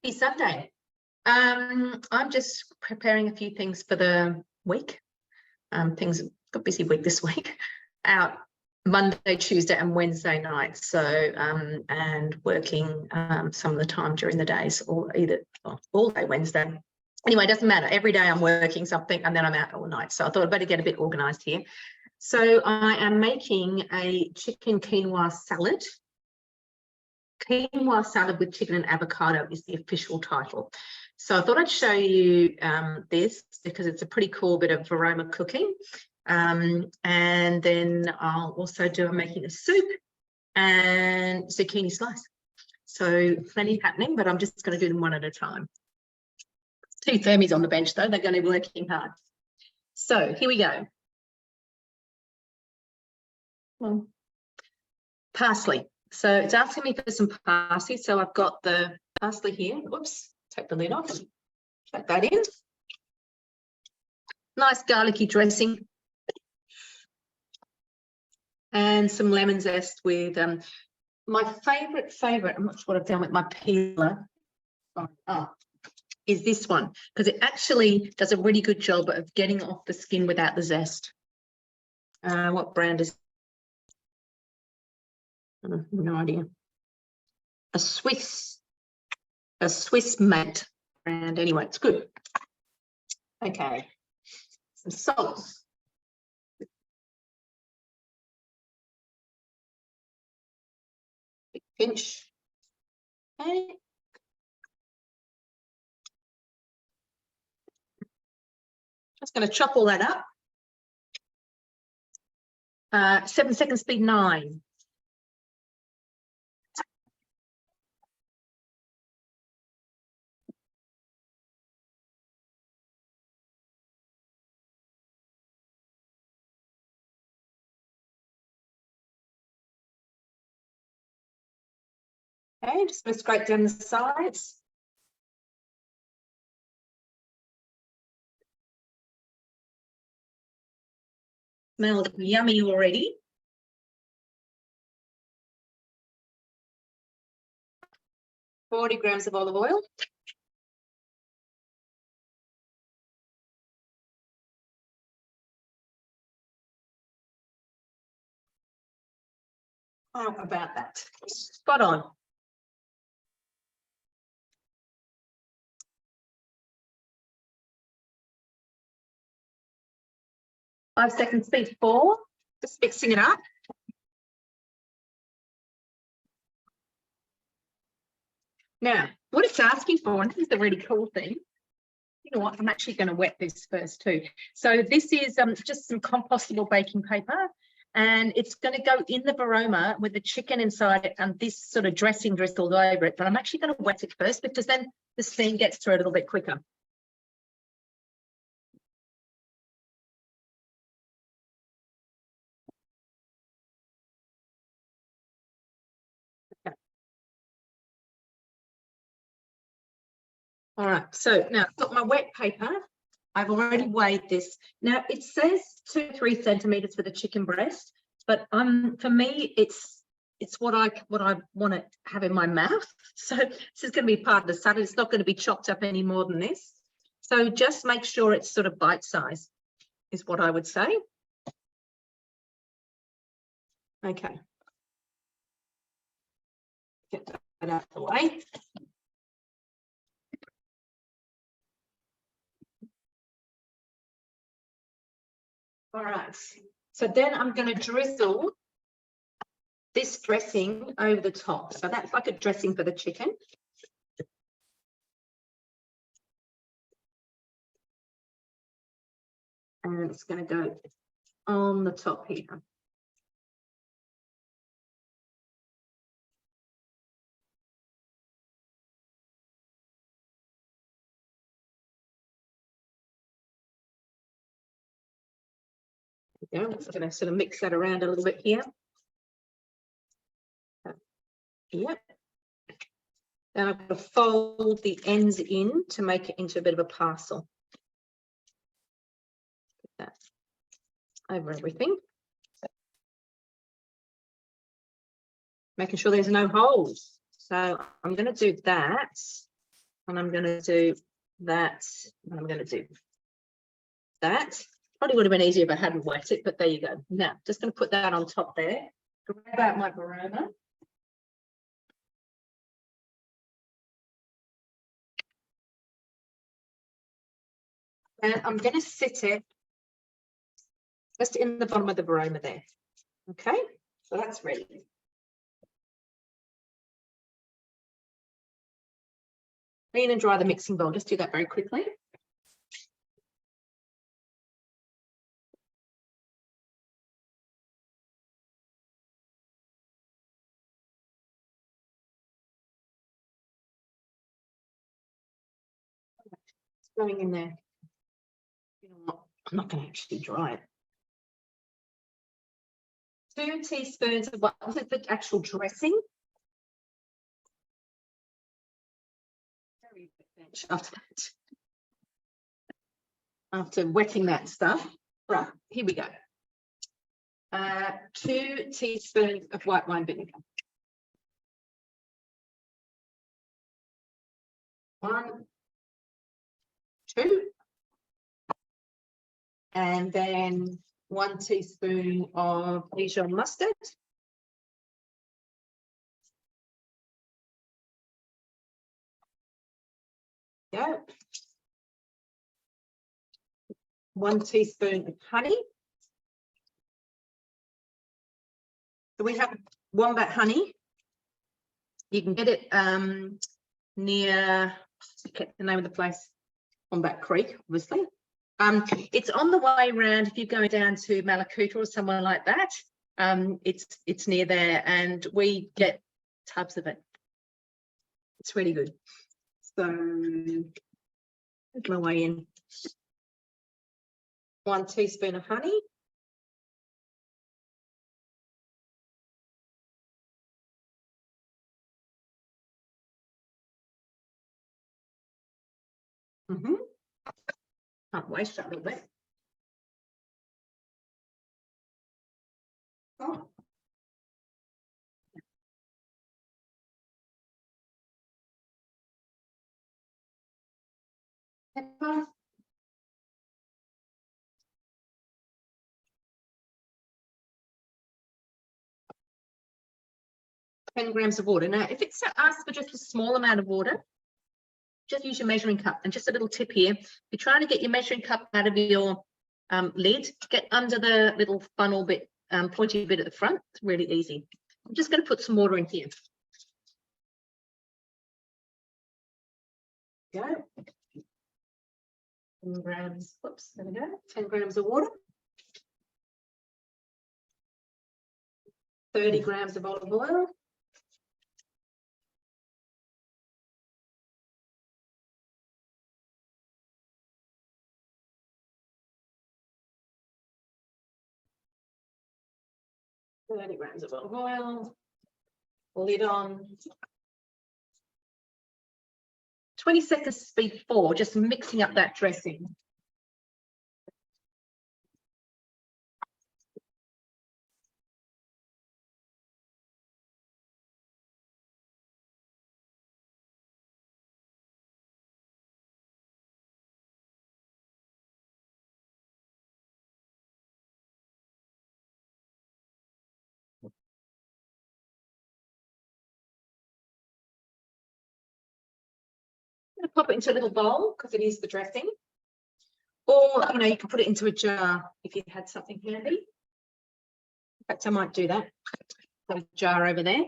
Happy Sunday. I'm just preparing a few things for the week. Got a busy week this week. Out Monday, Tuesday, and Wednesday night. So and working some of the time during the days, or all day Wednesday. Anyway, it doesn't matter. Every day I'm working something, and then I'm out all night. So I thought I'd better get a bit organised here. So I am making a chicken quinoa salad. Quinoa salad with chicken and avocado is the official title. So I thought I'd show you this because it's a pretty cool bit of varoma cooking. And then I'll also I'm making a soup and zucchini slice. So plenty happening, but I'm just going to do them one at a time. 2 thermies on the bench though, they're going to be working hard. So here we go. Well, parsley. So it's asking me for some parsley. So I've got the parsley here. Whoops, take the lid off. Chuck that in. Nice garlicky dressing. And some lemon zest with my favourite, I'm not sure what I've done with my peeler, is this one, because it actually does a really good job of getting off the skin without the zest. What brand is no idea. A Swiss mate brand. Anyway, it's good. Okay, some salt. Big pinch. Okay. Just going to chop all that up. 7 seconds speed 9. Okay, just going to scrape down the sides. Smells yummy already. $40 grams of olive oil. How about that? Spot on. Five seconds speed 4. Just mixing it up. Now, what it's asking for, and this is the really cool thing. You know what? I'm actually going to wet this first too. So this is just some compostable baking paper, and it's going to go in the varoma with the chicken inside it and this sort of dressing drizzled over it. But I'm actually going to wet it first because then the steam gets through a little bit quicker. Okay. All right, so now I've got my wet paper. I've already weighed this. Now it says 2-3 centimeters for the chicken breast, but for me it's what I want to have in my mouth. So this is going to be part of the salad. It's not going to be chopped up any more than this. So just make sure it's sort of bite size is what I would say. Okay. Get that out of the way. All right, so then I'm going to drizzle this dressing over the top. So that's like a dressing for the chicken. And it's going to go on the top here. I'm just going to sort of mix that around a little bit here. Yep. Then I've got to fold the ends in to make it into a bit of a parcel. Put that over everything. Making sure there's no holes. So I'm going to do that And I'm going to do that. And I'm going to do that. Probably would have been easier if I hadn't wet it, but there you go. Now, just going to put that on top there. Grab out my varoma. And I'm going to sit it just in the bottom of the varoma there. Okay, so that's ready. Clean and dry the mixing bowl. Just do that very quickly. It's going in there. You know what? I'm not going to actually dry it. 2 teaspoons of what was it, the actual dressing? Very bench after that. After wetting that stuff. Right, here we go. 2 teaspoons of white wine vinegar. 1, 2. And then 1 teaspoon of Dijon mustard. Yeah. 1 teaspoon of honey. So we have wombat honey. You can get it near, I forget the name of the place, Wombat Creek, obviously. It's on the way around if you're going down to Malakuta or somewhere like that. It's near there, and we get tubs of it. It's really good. So there's my way in. 1 teaspoon of honey. Can't waste that a little bit. Oh. Pepper. $10 grams of water. Now, if it's asked for just a small amount of water, just use your measuring cup. And just a little tip here, if you're trying to get your measuring cup out of your lid, get under the little funnel bit, pointy bit at the front. It's really easy. I'm just going to put some water in here. Go. 10 grams, whoops, there we go. 10 grams of water. 30 grams of olive oil. $30 grams of olive oil. Lid on. 20 seconds before, just mixing up that dressing. I'm going to pop it into a little bowl because it is the dressing. Or, you know, you can put it into a jar if you had something handy. In fact, I might do that. Got a jar over there.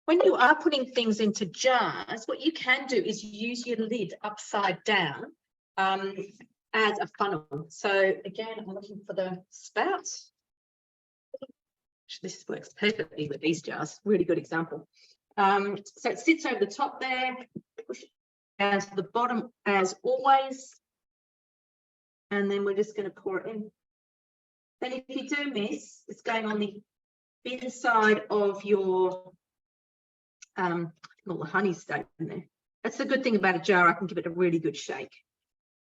When you are putting things into jars, what you can do is use your lid upside down as a funnel. So again, I'm looking for the spout. This works perfectly with these jars. Really good example. So it sits over the top there. Push it down to the bottom as always. And then we're just going to pour it in. Then if you do miss, it's going on the inside of your all the honey stayed in there. That's the good thing about a jar. I can give it a really good shake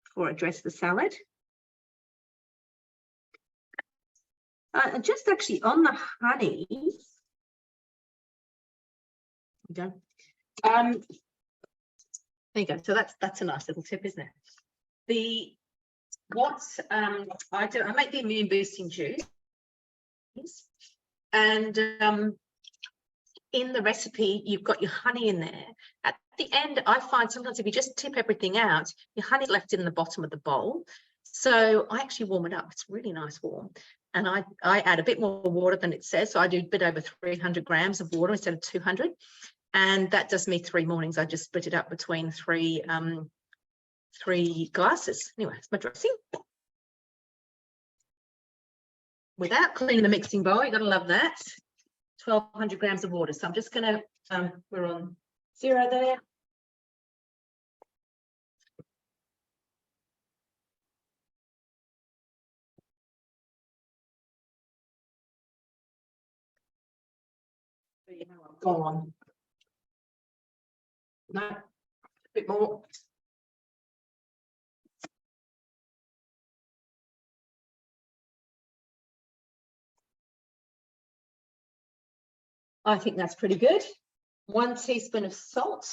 before I dress the salad. And just actually on the honey, There you go. There you go. So that's a nice little tip, isn't it? I do, I make the immune boosting juice, and in the recipe you've got your honey in there. At the end, I find sometimes if you just tip everything out, your honey's left in the bottom of the bowl. So I actually warm it up. It's really nice warm. And I add a bit more water than it says. So I do a bit over 300 grams of water instead of 200. And that does me 3 mornings. I just split it up between three glasses. Anyway, it's my dressing. Without cleaning the mixing bowl, you've got to love that. 1,200 grams of water. So I'm just going to, we're on 0 there. Go on. No, a bit more. I think that's pretty good. 1 teaspoon of salt.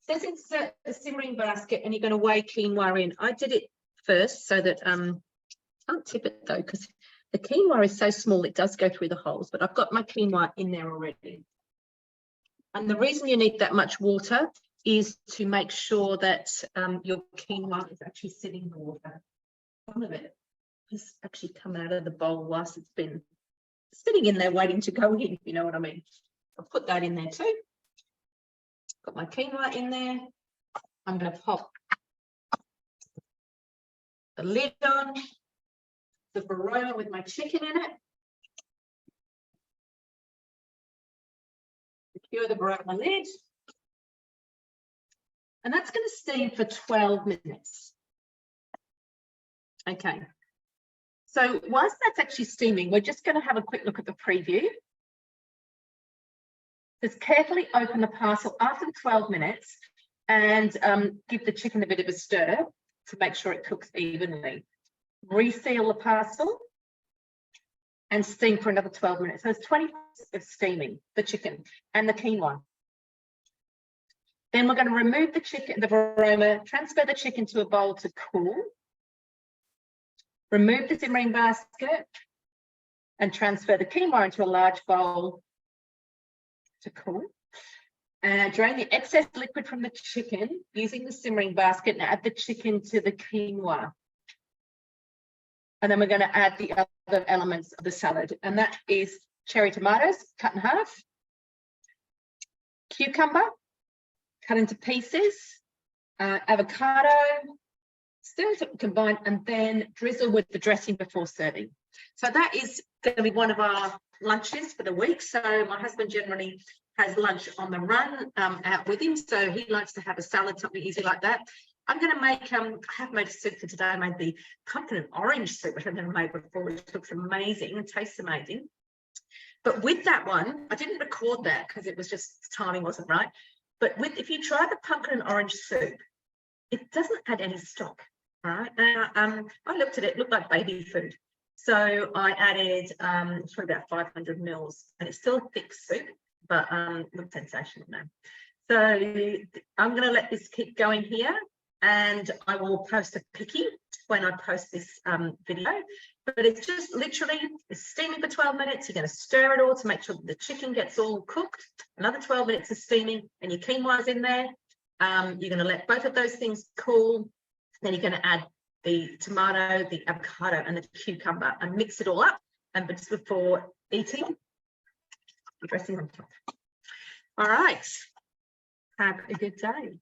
It says it's a simmering basket and you're going to weigh quinoa in. I did it first so that, can't tip it though, because the quinoa is so small, it does go through the holes, but I've got my quinoa in there already. And the reason you need that much water is to make sure that your quinoa is actually sitting in the water. Some of it has actually come out of the bowl whilst it's been sitting in there waiting to go in, if you know what I mean. I'll put that in there too. Got my quinoa in there. I'm going to pop the lid on, the varoma with my chicken in it. Secure the varoma lid. And that's going to steam for 12 minutes. Okay. So whilst that's actually steaming, we're just going to have a quick look at the preview. Just carefully open the parcel after the 12 minutes and give the chicken a bit of a stir to make sure it cooks evenly. Reseal the parcel and steam for another 12 minutes. So it's 20 minutes of steaming the chicken and the quinoa. Then we're going to remove the chicken, the varoma, transfer the chicken to a bowl to cool. Remove the simmering basket and transfer the quinoa into a large bowl to cool. And drain the excess liquid from the chicken using the simmering basket and add the chicken to the quinoa. And then we're going to add the other elements of the salad. And that is cherry tomatoes cut in half, cucumber cut into pieces, avocado, stir it combined, and then drizzle with the dressing before serving. So that is going to be one of our lunches for the week. So my husband generally has lunch on the run out with him. So he likes to have a salad, something easy like that. I'm going to make, I have made a soup for today. I made the pumpkin and orange soup, which I've never made before, which looks amazing and tastes amazing. But with that one, I didn't record that because it was just, timing wasn't right. But if you try the pumpkin and orange soup, it doesn't add any stock, all right? I looked at it, looked like baby food. So I added probably about 500 mils, and it's still a thick soup, but looks sensational now. So I'm going to let this keep going here, and I will post a picky when I post this video. But it's just literally, it's steaming for 12 minutes. You're going to stir it all to make sure that the chicken gets all cooked. Another 12 minutes of steaming, and your quinoa's in there. You're going to let both of those things cool. Then you're going to add the tomato, the avocado, and the cucumber, and mix it all up. And just before eating, dressing on top. All right. Have a good day.